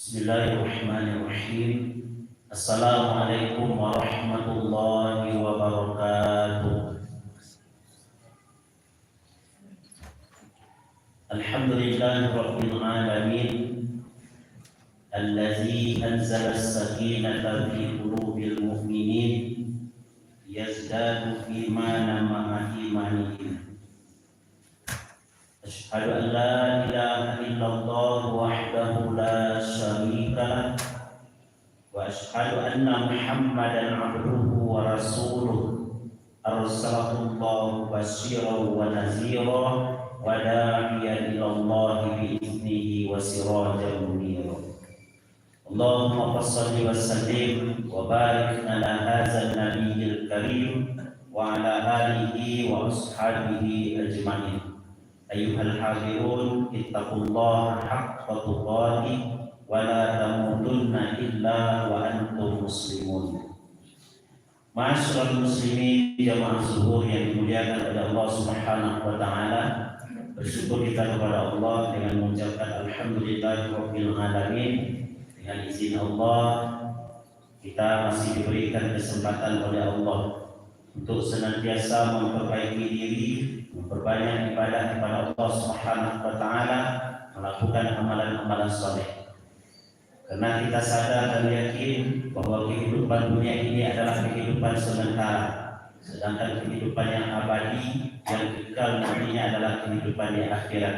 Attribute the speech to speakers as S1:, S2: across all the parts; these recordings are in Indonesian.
S1: Bismillahirrahmanirrahim. Assalamualaikum warahmatullahi wabarakatuh. Alhamdulillahirabbil alamin. Allazi anzala as-sakinata fi qulubil mu'minin yazdadu imanan ma'a imanihim. Asyhadu an la ilaha illallah wahdahu la syarika lah wa asyhadu anna Muhammadan abduhu wa rasuluh arsalahu Allah basyiran wa nazira wa da'iyan ila Allah bi idnihi wa sirajan munira. Allahumma shalli wa sallim wa barik ala hadzal nabiyil karim wa ala alihi wa ashabihi ajma'in. Ayyuhal hadirun, ittaqullaha haqqa tuqatih wa la tamutunna illa wa antum muslimun. Ma'asyiral muslimin, jamaah zuhur yang dimuliakan oleh Allah Subhanahu wa taala. Bersyukur kita kepada Allah dengan mengucapkan alhamdulillahirabbil alamin. Dengan izin Allah, kita masih diberikan kesempatan oleh Allah untuk senantiasa memperbaiki diri, memperbanyak ibadah kepada Allah Subhanahu wa taala, melakukan amalan-amalan saleh. Karena kita sadar dan yakin bahwa kehidupan dunia ini adalah kehidupan sementara, sedangkan kehidupan yang abadi, yang kekal nantinya adalah kehidupan di akhirat.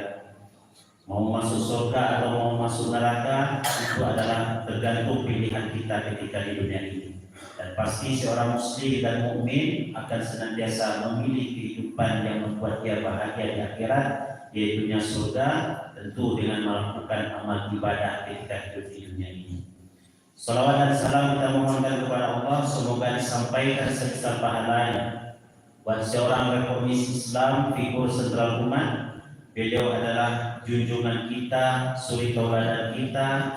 S1: Mau masuk surga atau mau masuk neraka itu adalah tergantung pilihan kita ketika di dunia ini. Dan pasti seorang muslim dan mukmin akan senantiasa memilih kehidupan yang membuat dia bahagia di akhirat, yaitu surga, tentu dengan melakukan amal ibadah ketika hidup di dunia ini. Salawat dan salam kita mohonkan kepada Allah, semoga disampaikan sebesar pahalanya buat seorang reformis Islam, figur sentral umat. Beliau adalah junjungan kita, suri tauladan kita.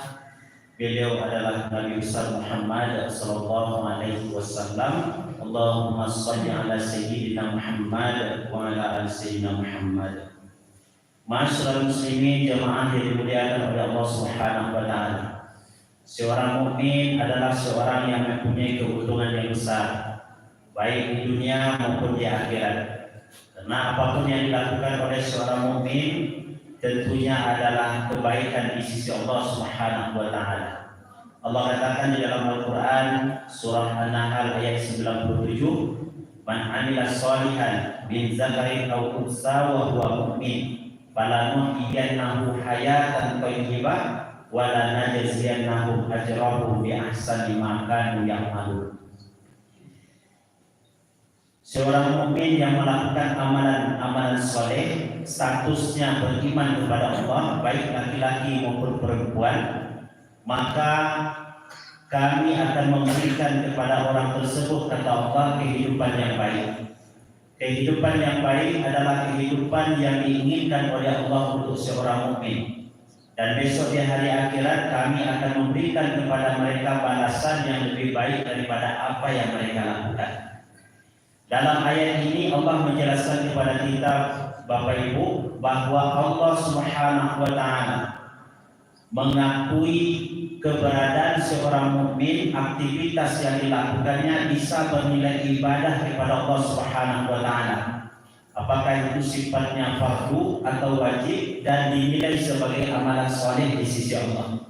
S1: Beliau adalah Nabi besar Muhammad sallallahu alaihi wasallam. Allahumma shalli ala sayyidina Muhammad wa ala ali sayyidina Muhammad. Ma'asyiral muslimin, jamaah yang dimuliakan oleh Allah Subhanahu wa taala. Seorang mukmin adalah seorang yang mempunyai keuntungan yang besar, baik di dunia maupun di akhirat. Karena apapun yang dilakukan oleh seorang mukmin tentunya adalah kebaikan di sisi Allah Subhanahu wa taala. Allah katakan di dalam Al-Qur'an surah An-Nahl ayat 97, "Man 'amila shalihan min dzakarin aw unsa wa huwa mu'min, falanuhyiyannahu hayatan thayyibah wa lanajziyannahum ajrahum bi ahsani ma kanu ya'malun." Seorang mukmin yang melakukan amalan-amalan soleh, statusnya beriman kepada Allah, baik laki-laki maupun perempuan, maka kami akan memberikan kepada orang tersebut, kata Allah, kehidupan yang baik. Kehidupan yang baik adalah kehidupan yang diinginkan oleh Allah untuk seorang mukmin. Dan besok di hari akhirat kami akan memberikan kepada mereka balasan yang lebih baik daripada apa yang mereka lakukan. Dalam ayat ini Allah menjelaskan kepada kita, Bapak Ibu, bahwa Allah Subhanahu wa taala mengakui keberadaan seorang mukmin, aktivitas yang dilakukannya bisa bernilai ibadah kepada Allah Subhanahu wa taala. Apakah itu sifatnya fardu atau wajib dan dinilai sebagai amalan saleh di sisi Allah.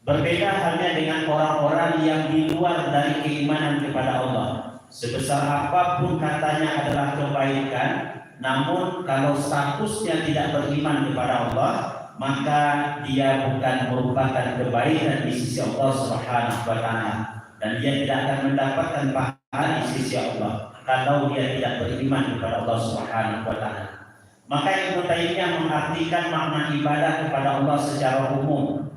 S1: Berbeda halnya dengan orang-orang yang di luar dari keimanan kepada Allah. Sebesar apapun katanya adalah kebaikan, namun kalau statusnya tidak beriman kepada Allah, maka dia bukan merupakan kebaikan di sisi Allah Subhanahu wa taala, dan dia tidak akan mendapatkan pahala di sisi Allah kalau dia tidak beriman kepada Allah Subhanahu wa taala. Maka Ibnu Taimiyah mengartikan makna ibadah kepada Allah secara umum.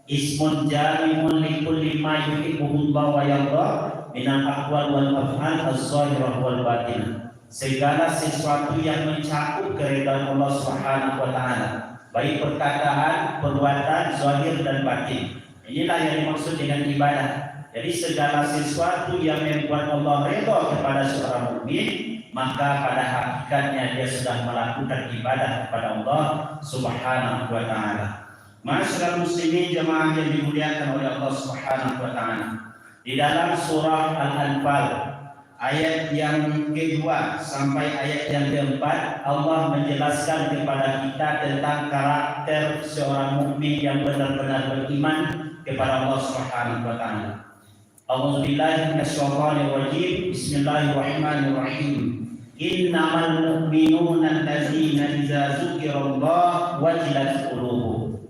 S1: Ismun jami'un likulli ma yuhibbuhullah wa yarda minal aqwal wal af'al az-zahirah wal batinah. Segala sesuatu yang mencakup keridhaan Allah Subhanahu wa taala, baik perkataan, perbuatan, zahir dan batin. Inilah yang dimaksud dengan ibadah. Jadi segala sesuatu yang membuat Allah redha kepada seorang mukmin, maka pada hakikatnya dia sudah melakukan ibadah kepada Allah Subhanahu wa taala. Masyarakat muslimin jemaah yang dimuliakan oleh Allah Subhanahu wa taala. Di dalam surah Al-Anfal ayat yang kedua sampai ayat yang keempat, Allah menjelaskan kepada kita tentang karakter seorang mukmin yang benar-benar beriman kepada Allah Subhanahu wa taala. A'udzubillahi minasyaitonir rajim. Bismillahirrahmanirrahim. Innamal mu'minuna allazina idza dzukirallahu wajilat qulubuhum.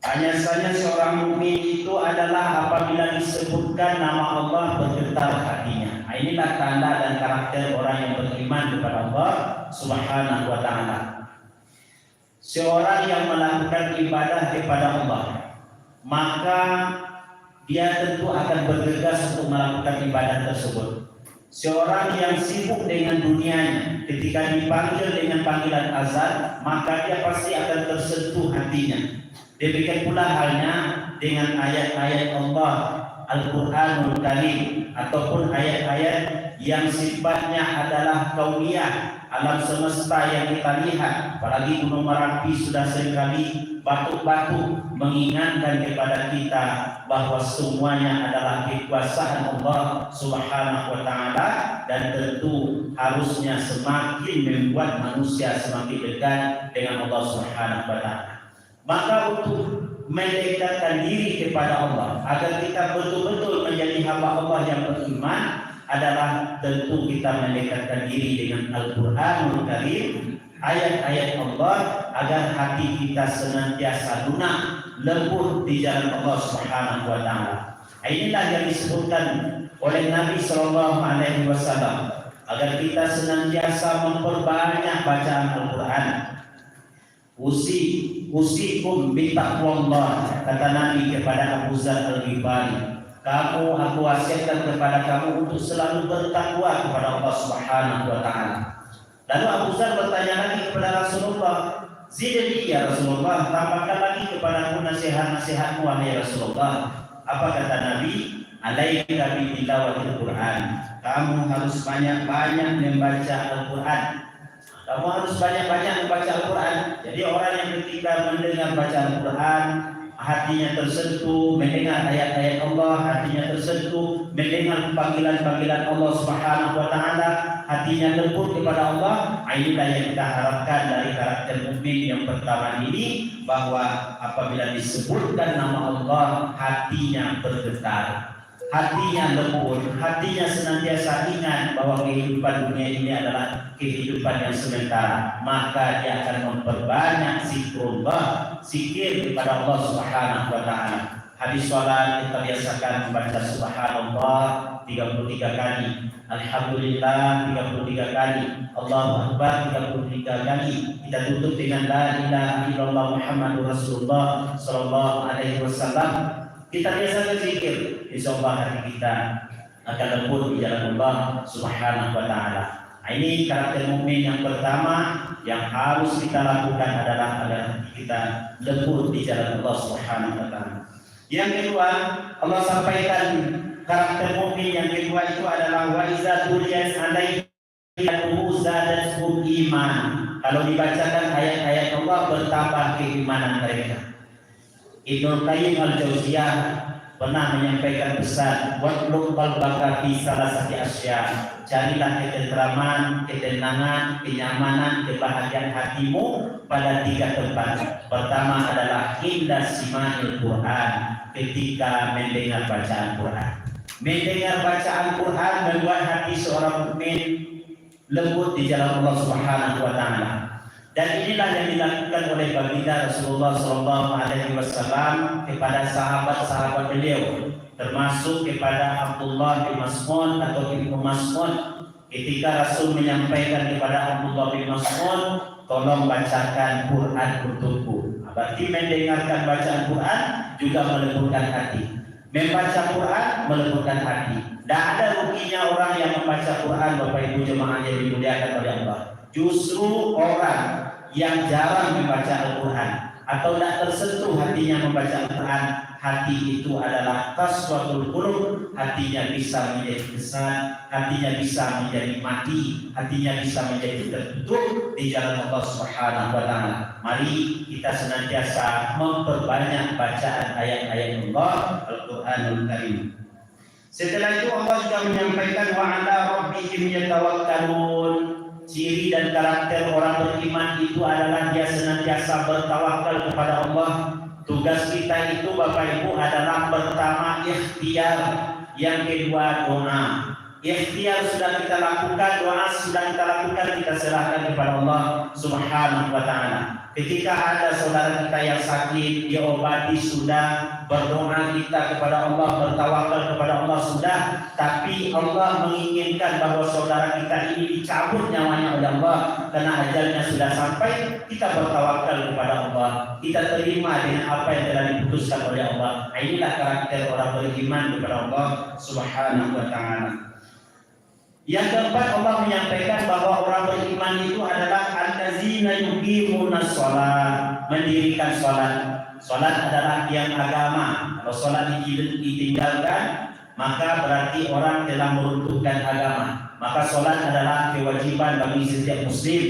S1: Hanya saja seorang mukmin itu adalah apabila disebutkan nama Allah bergetar hatinya. Inilah tanda dan karakter orang yang beriman kepada Allah Subhanahu wa taala. Seorang yang melakukan ibadah kepada Allah, maka dia tentu akan bergegas untuk melakukan ibadah tersebut. Seorang yang sibuk dengan dunianya, ketika dipanggil dengan panggilan azan, maka dia pasti akan tersentuh hatinya. Demikian pula halnya dengan ayat-ayat Allah Al-Quranul Karim ataupun ayat-ayat yang sifatnya adalah kauniyah, alam semesta yang kita lihat. Apalagi Gunung Merapi sudah seringkali batuk-batuk mengingatkan kepada kita bahwa semuanya adalah kekuasaan Allah Subhanahu wa taala, dan tentu harusnya semakin membuat manusia semakin dekat dengan Allah Subhanahu wa taala. Maka untuk mendekatkan diri kepada Allah agar kita betul-betul menjadi hamba Allah yang beriman adalah tentu kita mendekatkan diri dengan Al-Quranul Karim, ayat-ayat Allah, agar hati kita senantiasa lunak, lembut di jalan Allah Subhanahu wa taala. Inilah yang disebutkan oleh Nabi sallallahu alaihi wasallam agar kita senantiasa memperbanyak bacaan Al-Quran. Usikum bitaqwallah, kata Nabi kepada Abu Dzar Al-Ghifari, aku wasiatkan kepada kamu untuk selalu bertakwa kepada Allah Subhanahu wa taala. Lalu Abu Dzar bertanya lagi kepada Rasulullah, zidni ya Rasulullah, tambahkan lagi kepadaku nasihat-nasihatmu wahai Rasulullah. Apa kata Nabi? Alaika bi tilawatil Quran, kamu harus banyak-banyak membaca Al-Quran. Kamu harus banyak-banyak membaca Al-Quran. Jadi orang yang ketika mendengar baca Al-Quran, hatinya tersentuh, mendengar ayat-ayat Allah, hatinya tersentuh, mendengar panggilan-panggilan Allah Subhanahu wa taala, hatinya lembut kepada Allah. Inilah yang kita harapkan dari karakter mukmin yang pertama ini, bahwa apabila disebutkan nama Allah, hatinya bergetar, hatinya lembut, hatinya senantiasa ingat bahwa kehidupan dunia ini adalah kehidupan yang sementara. Maka dia akan memperbanyak zikrullah, zikir kepada Allah Subhanahu wa taala. Hadis salat kita biasakan membaca subhanallah 33 kali, alhamdulillah 33 kali, Allahu akbar 33 kali. Kita tutup dengan la ilaha illallah Muhammadur Rasulullah sallallahu alaihi wasallam. Kita biasakan zikir, insyaallah hati kita akan lembut di jalan Allah Subhanahu wa taala. Ini karakter mukmin yang pertama yang harus kita lakukan adalah agar hati kita lembut di jalan Allah Subhanahu wa taala. Yang kedua, Allah sampaikan karakter mukmin yang kedua itu adalah wa iza tuliyat alaihim zadatuhum iman. Kalau dibacakan ayat-ayat Allah, bertambah keimanan mereka. Ibnu Qayyim al-Jauziyah pernah menyampaikan pesan, watlub qalbaka fi salasati asya, carilah ketentraman, ketenangan, kenyamanan, kebahagiaan hatimu pada 3 tempat. Pertama adalah inda sima'il Quran, ketika mendengar bacaan Quran. Mendengar bacaan Quran membuat hati seorang mukmin lembut di jalan Allah Subhanahu wa taala. Dan inilah yang dilakukan oleh baginda Rasulullah SAW kepada sahabat-sahabat beliau, termasuk kepada Abdullah bin Mas'ud atau Ibnu Mas'ud. Ketika Rasul menyampaikan kepada Abdullah bin Mas'ud, tolong bacakan Quran untukku. Berarti mendengarkan bacaan Quran juga melembutkan hati. Membaca Quran melembutkan hati. Tidak ada ruginya orang yang membaca Quran, Bapak Ibu jemaah yang dimuliakan oleh Allah. Justru orang yang jarang membaca Al-Quran atau tidak tersentuh hatinya membaca Al-Quran, hati itu adalah qaswatul qulub, hatinya bisa menjadi besar, hatinya bisa menjadi mati, hatinya bisa menjadi tertutup di jalan Allah Subhanahu wa taala. Mari kita senantiasa memperbanyak bacaan ayat-ayat Allah Al-Qur'anul Karim. Setelah itu Allah juga menyampaikan wa 'ala rabbihim yatawakkalun. Ciri dan karakter orang beriman itu adalah dia senantiasa bertawakal kepada Allah. Tugas kita itu Bapak Ibu adalah pertama ikhtiar, yang kedua doa. Ikhtiar sudah kita lakukan, doa sudah kita lakukan, kita serahkan kepada Allah Subhanahu wa taala. Ketika ada saudara kita yang sakit, diobati sudah, berdoa kita kepada Allah, bertawakal kepada Allah sudah, tapi Allah menginginkan bahwa saudara kita ini dicabut nyawanya oleh Allah karena ajalnya sudah sampai, kita bertawakal kepada Allah, kita terima dengan apa yang telah diputuskan oleh Allah. Inilah karakter orang beriman kepada Allah Subhanahu wa taala. Yang keempat, Allah menyampaikan bahwa orang beriman itu adalah allazina yuqimuna shalah, mendirikan salat. Salat adalah tiang agama. Kalau salat ditinggalkan, maka berarti orang telah meruntuhkan agama. Maka salat adalah kewajiban bagi setiap muslim,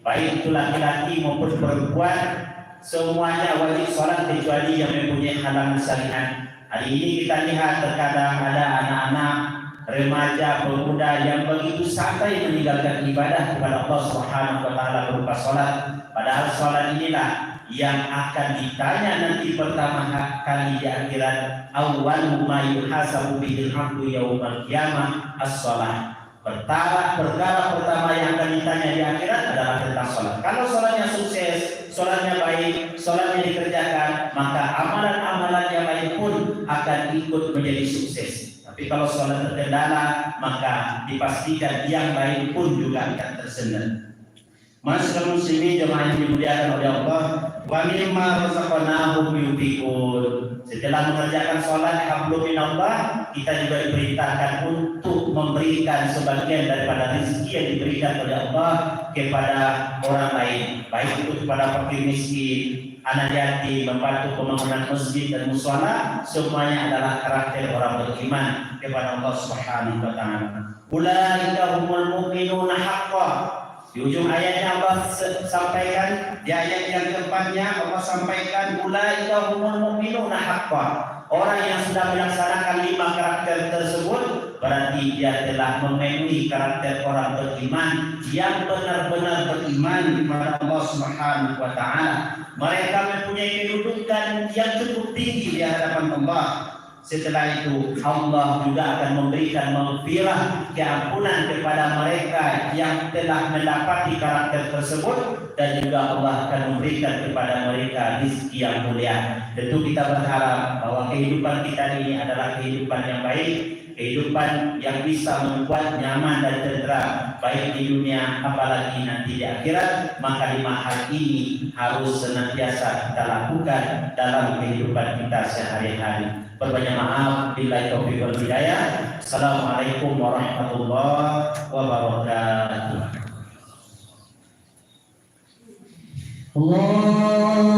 S1: baik itu laki-laki maupun perempuan, semuanya wajib salat kecuali yang mempunyai halangan syariat. Hari ini kita lihat terkadang ada anak-anak, remaja, pemuda yang begitu santai meninggalkan ibadah kepada Allah Subhanahu wa taala berupa salat. Padahal salat inilah yang akan ditanya nanti pertama kali di akhirat. Awwalu ma yuhasabu bihil 'abdu yaumal qiyamah as-shalah. Perkara pertama yang akan ditanya di akhirat adalah tentang salat. Kalau salatnya sukses, salatnya baik, salatnya dikerjakan, maka amalan-amalan yang lain pun akan ikut menjadi sukses. Tapi kalau salat terkendala, maka dipastikan yang lain pun juga akan tersendat. Masyaallah muslimin jemaah yang dimuliakan oleh Allah, wa mimma razaqnahum yunfiqun. Setelah mengerjakan salat hablum minallah, kita juga diperintahkan untuk memberikan sebagian daripada rezeki yang diberikan oleh Allah kepada orang lain, baik itu kepada fakir miskin, anak yatim, membantu pembangunan masjid dan mushola. Semuanya adalah karakter orang beriman kepada Allah Subhanahu wa taala. Ulaika humul mu'minuna haqqan. Di ujung ayatnya Allah sampaikan, di ayat yang keempatnya Allah sampaikan ulaika humul mu'minuna haqqan. Orang yang sudah melaksanakan 5 karakter tersebut berarti dia telah memenuhi karakter orang beriman yang benar-benar beriman kepada Allah Subhanahu wa taala. Mereka mempunyai kedudukan yang cukup tinggi di hadapan Allah. Setelah itu Allah juga akan memberikan maghfirah, keampunan kepada mereka yang telah mendapati karakter tersebut, dan juga Allah akan memberikan kepada mereka rezeki yang mulia. Tentu kita berharap bahwa kehidupan kita ini adalah kehidupan yang baik, kehidupan yang bisa membuat nyaman dan tentram baik di dunia apalagi nanti di akhirat. Maka 5 hal ini harus senantiasa kita lakukan dalam kehidupan kita sehari-hari. Berbanyak maaf, billahi taufiq wal hidayah. Assalamualaikum warahmatullahi wabarakatuh.
S2: Allah